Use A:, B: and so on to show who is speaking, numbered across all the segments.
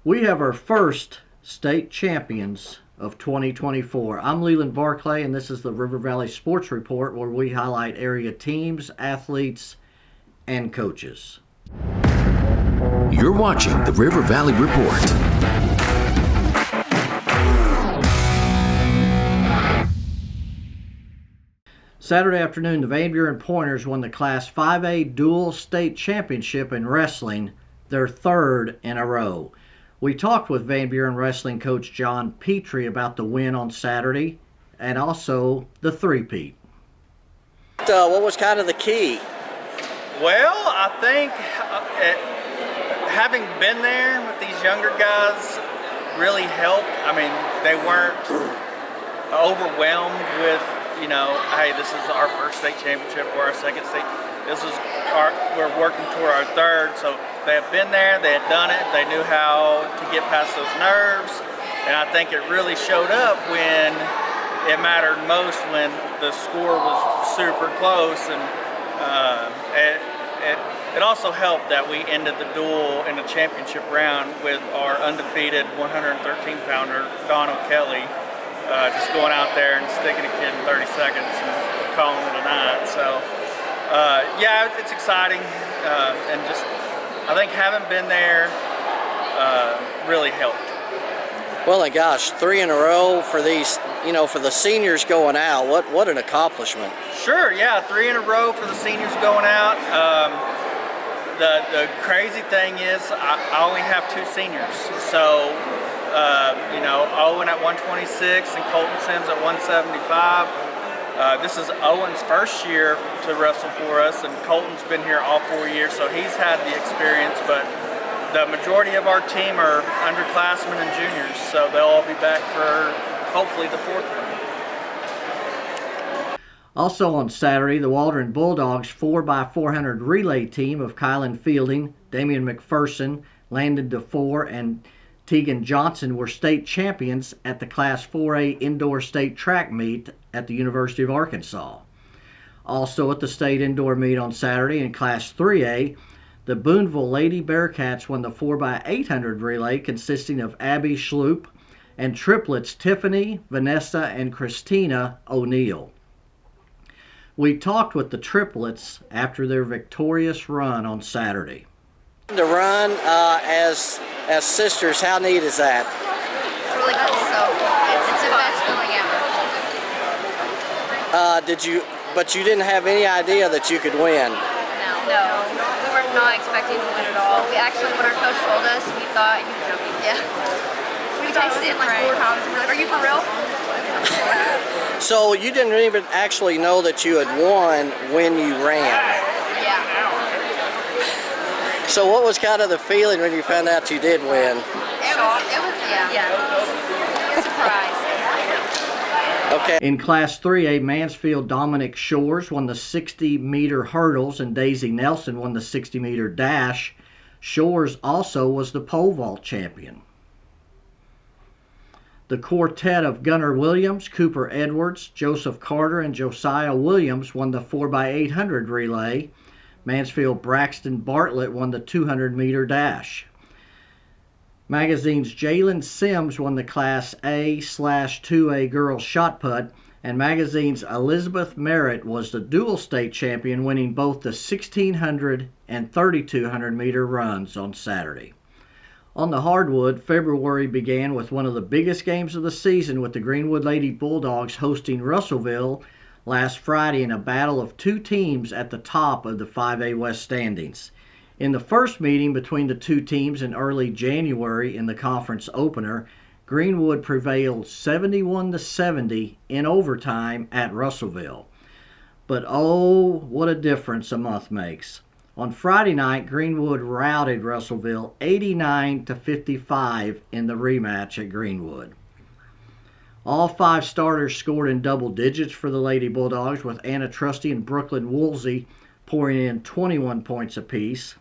A: We have our first state champions of 2024. I'm Leland Barclay, and this is the River Valley Sports Report, where we highlight area teams, athletes, and coaches.
B: You're watching the River Valley Report.
A: Saturday afternoon, the Van Buren Pointers won the Class 5A Dual State Championship in wrestling, their third in a row. We talked with Van Buren wrestling coach John Petrie about the win on Saturday and also the three-peat. What was kind of the key?
C: Well, I think having been there with these younger guys really helped. I mean, they weren't overwhelmed with, hey, this is our first state championship or our second state. We're working toward our third. So they have been there, they had done it, they knew how to get past those nerves. And I think it really showed up when it mattered most, when the score was super close. And it also helped that we ended the duel in the championship round with our undefeated 113-pounder, Don O'Kelly, just going out there and sticking a kid in 30 seconds and calling it a night. So, yeah, it's exciting. And just, I think having been there really helped.
A: Well, and gosh, 3 in a row for these, for the seniors going out. What an accomplishment.
C: Sure, yeah, 3 in a row for the seniors going out. The crazy thing is I only have 2 seniors. So, Owen at 126 and Colton Sims at 175. This is Owen's first year to wrestle for us, and Colton's been here all 4 years, so he's had the experience, but the majority of our team are underclassmen and juniors, so they'll all be back for hopefully the 4th one.
A: Also on Saturday, the Waldron Bulldogs 4x400 relay team of Kylan Fielding, Damian McPherson, Landon DeFore, and Tegan Johnson were state champions at the Class 4A Indoor State Track Meet at the University of Arkansas. Also at the state indoor meet on Saturday in Class 3A, the Boonville Lady Bearcats won the 4x800 relay consisting of Abby Schloop and triplets Tiffany, Vanessa, and Christina O'Neill. We talked with the triplets after their victorious run on Saturday.
D: To run as sisters, how neat is that?
E: It's really cool. So it's the best feeling ever.
D: But you didn't have any idea that you could win.
E: No, we were not expecting to win at all. We actually, when our coach told us, we thought he was joking. Yeah. We texted it like 4 times. We were like, "Are you for real?"
D: So you didn't even actually know that you had won when you ran.
E: Yeah.
D: So what was kind of the feeling when you found out you did win?
E: It was surprise.
D: Okay.
A: In Class 3A, Mansfield Dominic Shores won the 60-meter hurdles and Daisy Nelson won the 60-meter dash. Shores also was the pole vault champion. The quartet of Gunnar Williams, Cooper Edwards, Joseph Carter, and Josiah Williams won the 4x800 relay. Mansfield Braxton Bartlett won the 200-meter dash. Magazine's Jalen Sims won the Class A/2A girls shot put, and Magazine's Elizabeth Merritt was the dual state champion, winning both the 1,600 and 3,200-meter runs on Saturday. On the hardwood, February began with one of the biggest games of the season, with the Greenwood Lady Bulldogs hosting Russellville last Friday in a battle of 2 teams at the top of the 5A West standings. In the first meeting between the 2 teams in early January in the conference opener, Greenwood prevailed 71-70 in overtime at Russellville. But oh, what a difference a month makes. On Friday night, Greenwood routed Russellville 89-55 in the rematch at Greenwood. All 5 starters scored in double digits for the Lady Bulldogs, with Anna Trusty and Brooklyn Woolsey pouring in 21 points apiece.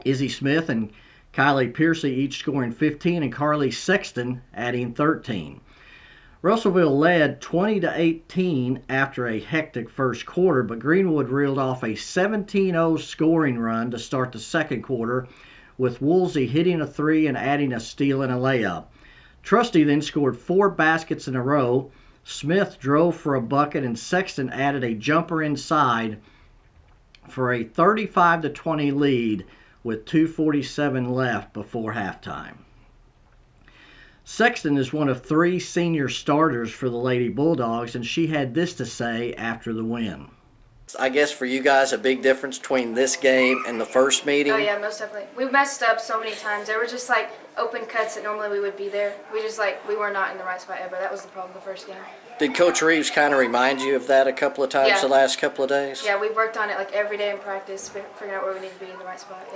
A: Izzy Smith and Kylie Piercy each scoring 15, and Carly Sexton adding 13. Russellville led 20-18 after a hectic first quarter, but Greenwood reeled off a 17-0 scoring run to start the second quarter with Woolsey hitting a three and adding a steal and a layup. Trusty then scored 4 baskets in a row. Smith drove for a bucket, and Sexton added a jumper inside for a 35-20 lead with 2:47 left before halftime. Sexton is one of 3 senior starters for the Lady Bulldogs, and she had this to say after the win.
D: I guess for you guys, a big difference between this game and the first meeting?
F: Oh yeah, most definitely. We messed up so many times. There were just like open cuts that normally we would be there. We were not in the right spot ever. That was the problem the first game.
D: Did Coach Reeves kind of remind you of that a couple of times
F: Yeah.
D: the last couple of days?
F: Yeah, we worked on it like every day in practice, figuring out where we need to be in the right spot.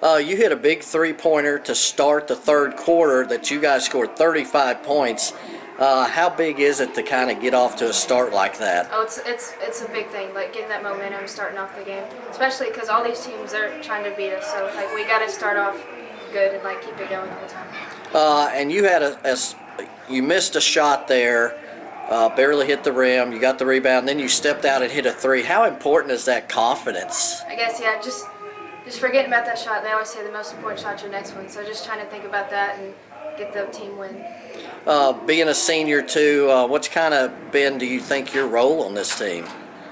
F: Yeah.
D: You hit a big three-pointer to start the third quarter that you guys scored 35 points. How big is it to kind of get off to a start like that?
F: Oh, it's a big thing, like getting that momentum, starting off the game, especially because all these teams are trying to beat us. So like we got to start off good and like keep it going the whole time.
D: And you had you missed a shot there, barely hit the rim. You got the rebound, then you stepped out and hit a three. How important is that confidence?
F: I guess yeah, just forgetting about that shot. They always say the most important shot's your next one. So just trying to think about that and get the team win.
D: Being a senior too, what's kind of been, do you think, your role on this team?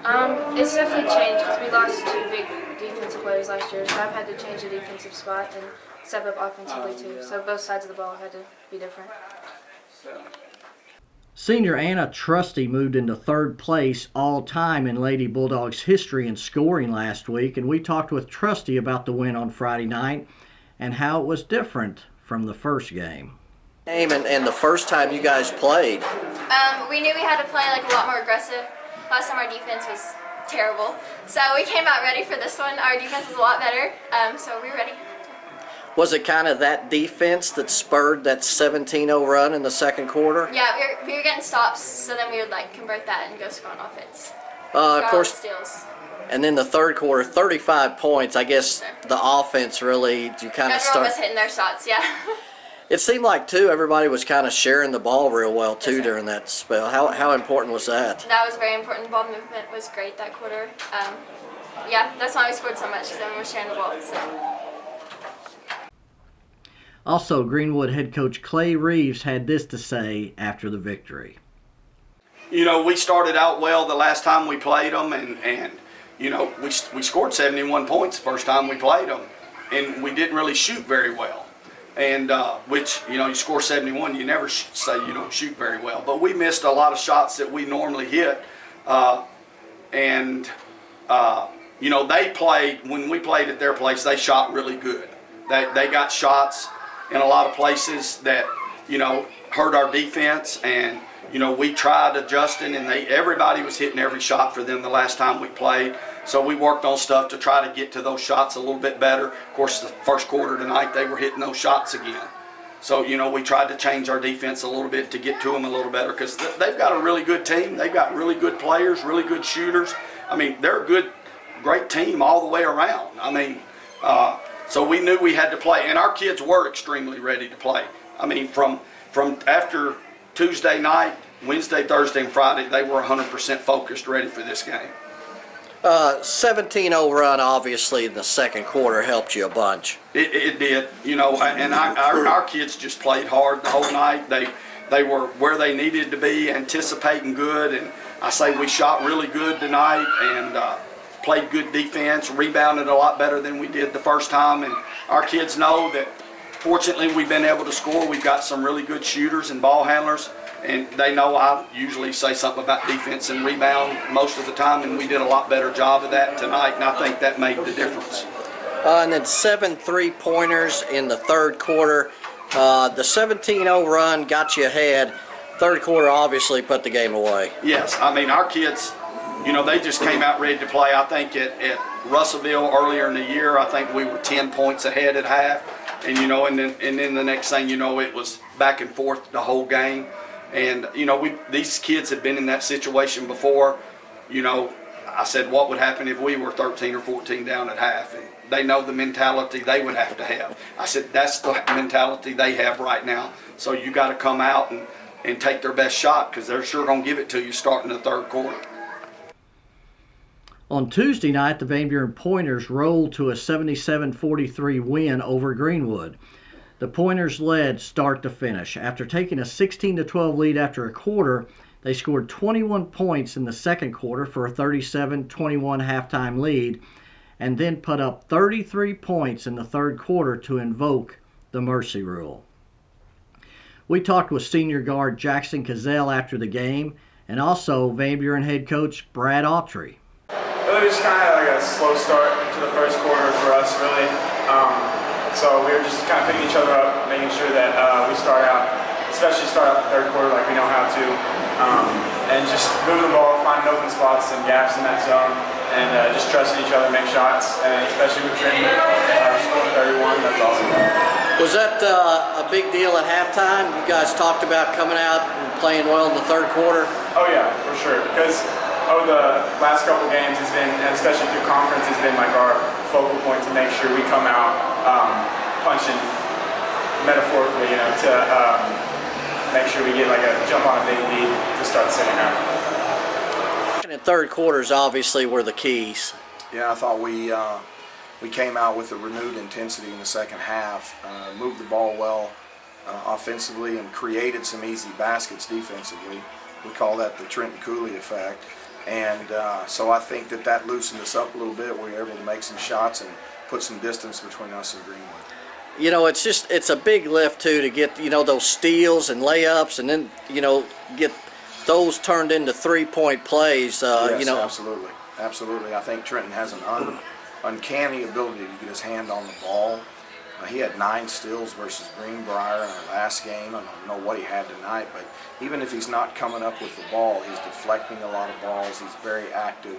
F: It's definitely changed because we lost 2 big defensive players last year, so I've had to change the defensive spot and step up offensively too. So both sides of the ball had to be different.
A: Senior Anna Trusty moved into 3rd place all-time in Lady Bulldogs history in scoring last week, and we talked with Trusty about the win on Friday night and how it was different from the first game.
D: And the first time you guys played?
E: We knew we had to play like a lot more aggressive. Last time our defense was terrible, so we came out ready for this one. Our defense was a lot better, so we were ready.
D: Was it kind of that defense that spurred that 17-0 run in the second quarter?
E: Yeah, we were getting stops, so then we would like convert that and go score on offense.
D: Of course.
E: Steals.
D: And then the third quarter, 35 points. I guess the offense really, you kind of
E: Everyone
D: start.
E: was hitting their shots, yeah.
D: It seemed like too everybody was kind of sharing the ball real well too
E: Yes, sir.
D: during that spell. How important was that?
E: That was very important. The ball movement was great that quarter. Yeah, that's why we scored so much, because everyone was sharing the ball. So.
A: Also, Greenwood head coach Clay Reeves had this to say after the victory.
G: You know, we started out well the last time we played them, and you know, we scored 71 points the first time we played them, and we didn't really shoot very well. And which, you know, you score 71, you never say you don't shoot very well. But we missed a lot of shots that we normally hit. You know, they played, when we played at their place, they shot really good. They got shots in a lot of places that, you know, hurt our defense. And, you know, we tried adjusting, and everybody was hitting every shot for them the last time we played. So we worked on stuff to try to get to those shots a little bit better. Of course, the first quarter tonight, they were hitting those shots again. So, you know, we tried to change our defense a little bit to get to them a little better, because they've got a really good team. They've got really good players, really good shooters. I mean, they're a good, great team all the way around. I mean, so we knew we had to play, and our kids were extremely ready to play. I mean, from after Tuesday night, Wednesday, Thursday, and Friday, they were 100% focused, ready for this game.
D: 17-0 run, obviously, in the second quarter helped you a bunch.
G: It did, you know, and our kids just played hard the whole night. They were where they needed to be, anticipating good, and I say we shot really good tonight and played good defense, rebounded a lot better than we did the first time, and our kids know that fortunately we've been able to score. We've got some really good shooters and ball handlers, and they know I usually say something about defense and rebound most of the time, and we did a lot better job of that tonight, and I think that made the difference.
D: And then 7 3-pointers in the third quarter. The 17-0 run got you ahead. Third quarter obviously put the game away.
G: Yes, I mean, our kids, you know, they just came out ready to play. I think at Russellville earlier in the year, I think we were 10 points ahead at half. And, you know, and then the next thing you know, it was back and forth the whole game. And, you know, these kids had been in that situation before. You know, I said, what would happen if we were 13 or 14 down at half? And they know the mentality they would have to have. I said, that's the mentality they have right now. So you got to come out and take their best shot, because they're sure going to give it to you starting the third quarter.
A: On Tuesday night, the Van Buren Pointers rolled to a 77-43 win over Greenwood. The Pointers led start to finish. After taking a 16-12 lead after a quarter, they scored 21 points in the second quarter for a 37-21 halftime lead, and then put up 33 points in the third quarter to invoke the mercy rule. We talked with senior guard Jackson Cazell after the game, and also Van Buren head coach Brad Autry.
H: Really just kind of had like a slow start to the first quarter for us, really. So we were just kind of picking each other up, making sure that we start out the third quarter like we know how to, and just moving the ball, finding open spots and gaps in that zone, and just trusting each other, make shots, and especially with Trenton scoring 31, that's awesome.
D: Was that a big deal at halftime? You guys talked about coming out and playing well in the third quarter?
H: Oh yeah, for sure. Because over the last couple games, it's been, and especially through conference, it's been like our focal point to make sure we come out punching metaphorically, to make sure we get like a jump on a big lead to start the second half.
D: Second and third quarters obviously were the keys.
I: Yeah, I thought we came out with a renewed intensity in the second half, moved the ball well offensively, and created some easy baskets defensively. We call that the Trenton Cooley effect. And so I think that loosened us up a little bit. We were able to make some shots and put some distance between us and Greenwood.
D: It's a big lift too to get, those steals and layups, and then, get those turned into three-point plays.
I: Yes, absolutely. I think Trenton has an uncanny ability to get his hand on the ball. He had 9 steals versus Greenbrier in our last game. I don't know what he had tonight, but even if he's not coming up with the ball, he's deflecting a lot of balls. He's very active,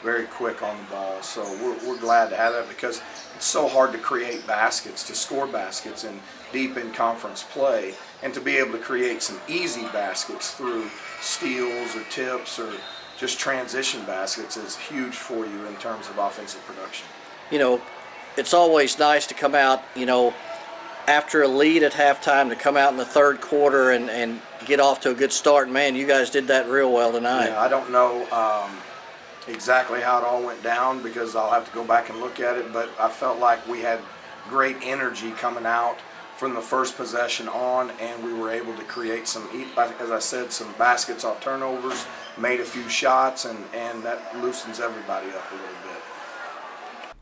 I: very quick on the ball. So we're glad to have that, because it's so hard to create baskets, to score baskets in deep in conference play, and to be able to create some easy baskets through steals or tips or just transition baskets is huge for you in terms of offensive production.
D: It's always nice to come out, after a lead at halftime, to come out in the third quarter and get off to a good start. And man, you guys did that real well tonight.
I: Yeah, I don't know exactly how it all went down, because I'll have to go back and look at it, but I felt like we had great energy coming out from the first possession on, and we were able to create some, as I said, some baskets off turnovers, made a few shots, and that loosens everybody up a little bit.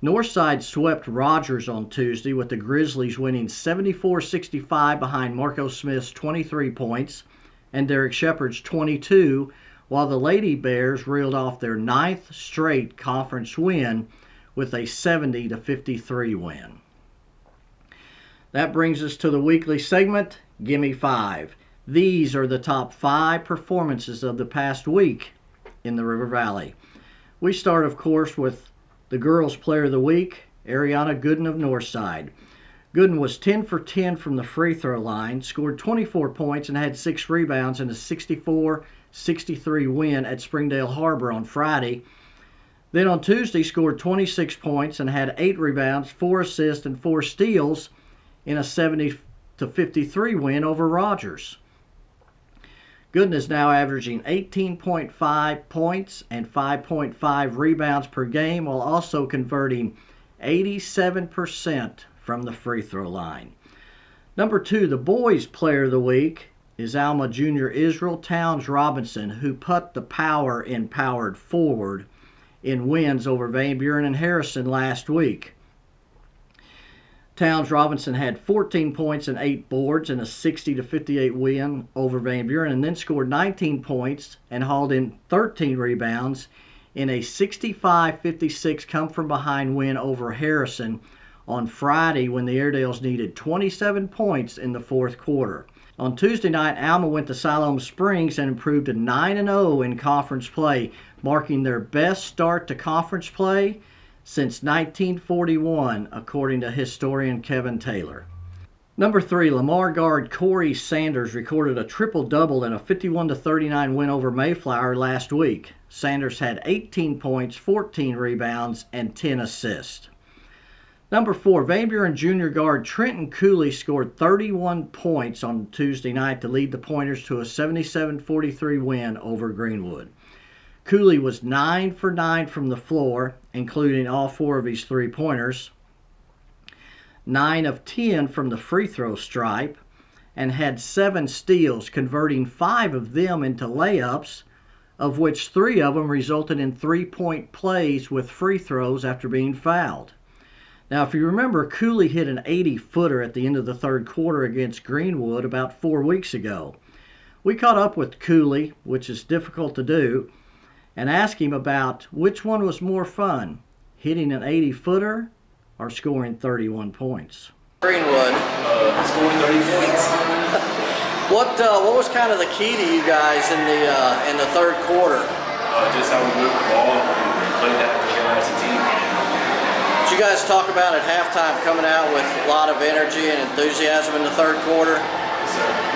A: Northside swept Rogers on Tuesday, with the Grizzlies winning 74-65 behind Marco Smith's 23 points and Derek Shepard's 22, while the Lady Bears reeled off their 9th straight conference win with a 70-53 win. That brings us to the weekly segment, Gimme 5. These are the top 5 performances of the past week in the River Valley. We start, of course, with the Girls Player of the Week, Ariana Gooden of Northside. Gooden was 10 for 10 from the free throw line, scored 24 points, and had 6 rebounds in a 64-63 win at Springdale Harbor on Friday. Then on Tuesday, scored 26 points and had 8 rebounds, 4 assists, and 4 steals in a 70-53 win over Rogers. Gooden is now averaging 18.5 points and 5.5 rebounds per game, while also converting 87% from the free throw line. Number 2, the Boys Player of the Week, is Alma Junior Israel Towns Robinson, who put the power in powered forward in wins over Van Buren and Harrison last week. Towns Robinson had 14 points and 8 boards in a 60-58 win over Van Buren, and then scored 19 points and hauled in 13 rebounds in a 65-56 come-from-behind win over Harrison on Friday, when the Airedales needed 27 points in the fourth quarter. On Tuesday night, Alma went to Siloam Springs and improved to 9-0 in conference play, marking their best start to conference play since 1941, according to historian Kevin Taylor. Number 3, Lamar guard Corey Sanders recorded a triple-double in a 51-39 win over Mayflower last week. Sanders had 18 points, 14 rebounds, and 10 assists. Number 4, Van Buren junior guard Trenton Cooley scored 31 points on Tuesday night to lead the Pointers to a 77-43 win over Greenwood. Cooley was 9 for 9 from the floor, including all 4 of his three-pointers, 9 of 10 from the free throw stripe, and had 7 steals, converting 5 of them into layups, of which 3 of them resulted in 3-point plays with free throws after being fouled. Now, if you remember, Cooley hit an 80-footer at the end of the third quarter against Greenwood about 4 weeks ago. We caught up with Cooley, which is difficult to do, and asked him about which one was more fun, hitting an 80-footer or scoring 31 points.
D: Greenwood.
J: Scoring 30 points.
D: What was kind of the key to you guys in the third quarter?
J: Just how we moved the ball and played that together as a team.
D: Did you guys talk about at halftime coming out with a lot of energy and enthusiasm in the third quarter?
J: Yes, sir.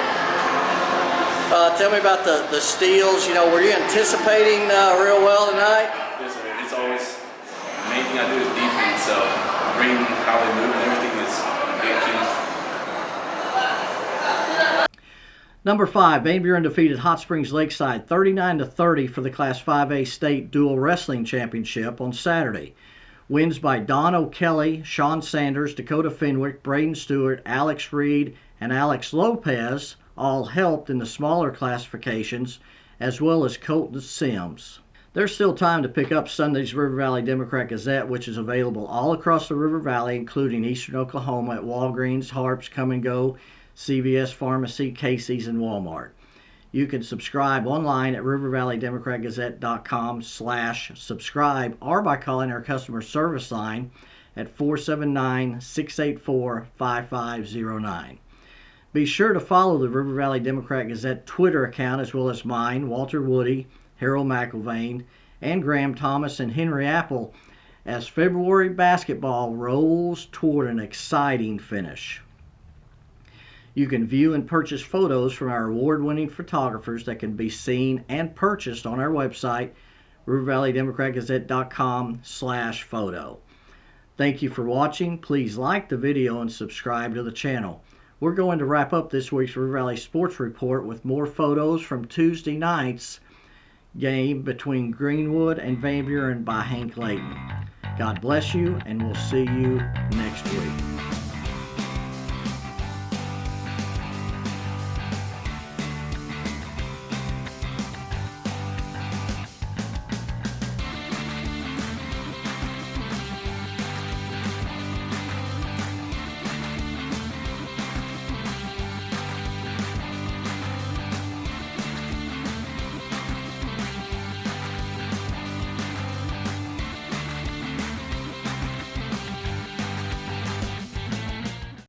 D: Tell me about the steals. You know, were you anticipating real well tonight?
J: Yes, sir. It's always the main thing I do is defense. So reading how they move and everything is a big key.
A: Number 5, Van Buren defeated Hot Springs Lakeside 39-30 for the Class 5A State Dual Wrestling Championship on Saturday. Wins by Don O'Kelly, Sean Sanders, Dakota Fenwick, Braden Stewart, Alex Reed, and Alex Lopez all helped in the smaller classifications, as well as Colton Sims. There's still time to pick up Sunday's River Valley Democrat-Gazette, which is available all across the River Valley, including eastern Oklahoma at Walgreens, Harps, Come and Go, CVS Pharmacy, Casey's, and Walmart. You can subscribe online at rivervalleydemocratgazette.com/subscribe or by calling our customer service line at 479-684-5509. Be sure to follow the River Valley Democrat-Gazette Twitter account, as well as mine, Walter Woody, Harold McIlvain, and Graham Thomas and Henry Apple, as February basketball rolls toward an exciting finish. You can view and purchase photos from our award-winning photographers that can be seen and purchased on our website, rivervalleydemocratgazette.com/photo. Thank you for watching. Please like the video and subscribe to the channel. We're going to wrap up this week's River Valley Sports Report with more photos from Tuesday night's game between Greenwood and Van Buren by Hank Layton. God bless you, and we'll see you next week.